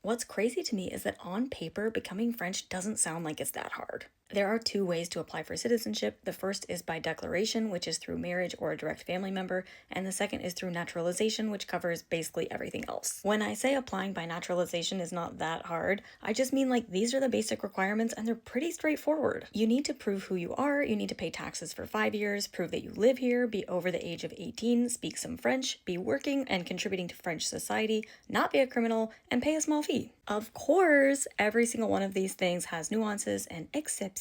What's crazy to me is that on paper, becoming French doesn't sound like it's that hard. There are two ways to apply for citizenship. The first is by declaration, which is through marriage or a direct family member, and the second is through naturalization, which covers basically everything else. When I say applying by naturalization is not that hard, I just mean like these are the basic requirements and they're pretty straightforward. You need to prove who you are, you need to pay taxes for 5 years, prove that you live here, be over the age of 18, speak some French, be working and contributing to French society, not be a criminal, and pay a small fee. Of course, every single one of these things has nuances and exceptions,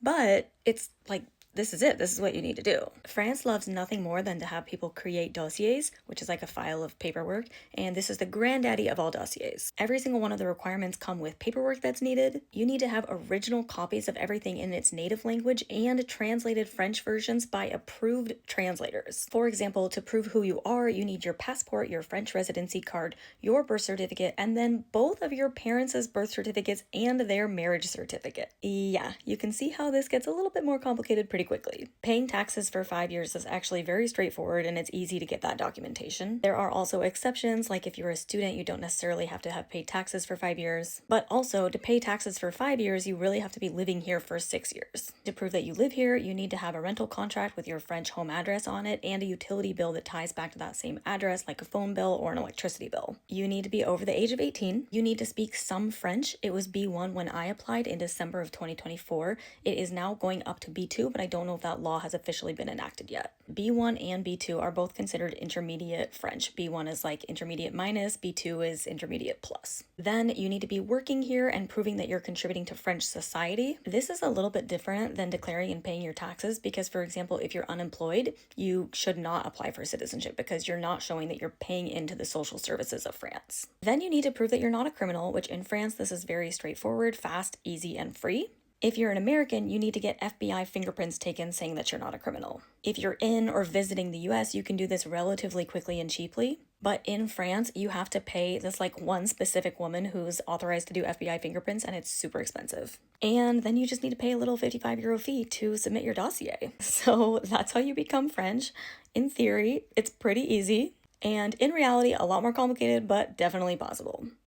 but it's like this is it. This is what you need to do. France loves nothing more than to have people create dossiers, which is like a file of paperwork, and this is the granddaddy of all dossiers. Every single one of the requirements come with paperwork that's needed. You need to have original copies of everything in its native language and translated French versions by approved translators. For example, to prove who you are, you need your passport, your French residency card, your birth certificate, and then both of your parents' birth certificates and their marriage certificate. Yeah, you can see how this gets a little bit more complicated pretty quickly. Paying taxes for 5 years is actually very straightforward and it's easy to get that documentation. There are also exceptions, like if you're a student, you don't necessarily have to have paid taxes for 5 years. But also, to pay taxes for 5 years, you really have to be living here for 6 years. To prove that you live here, you need to have a rental contract with your French home address on it and a utility bill that ties back to that same address, like a phone bill or an electricity bill. You need to be over the age of 18. You need to speak some French. It was B1 when I applied in December of 2024. It is now going up to B2, but I don't know if that law has officially been enacted yet. B1 and B2 are both considered intermediate French. B1 is like intermediate minus, B2 is intermediate plus. Then you need to be working here and proving that you're contributing to French society. This is a little bit different than declaring and paying your taxes because, for example, if you're unemployed, you should not apply for citizenship because you're not showing that you're paying into the social services of France. Then you need to prove that you're not a criminal, which in France, this is very straightforward, fast, easy, and free. If you're an American, you need to get FBI fingerprints taken saying that you're not a criminal. If you're in or visiting the US, you can do this relatively quickly and cheaply. But in France, you have to pay this like one specific woman who's authorized to do FBI fingerprints, and it's super expensive. And then you just need to pay a little 55 euro fee to submit your dossier. So that's how you become French. In theory, it's pretty easy. And in reality, a lot more complicated, but definitely possible.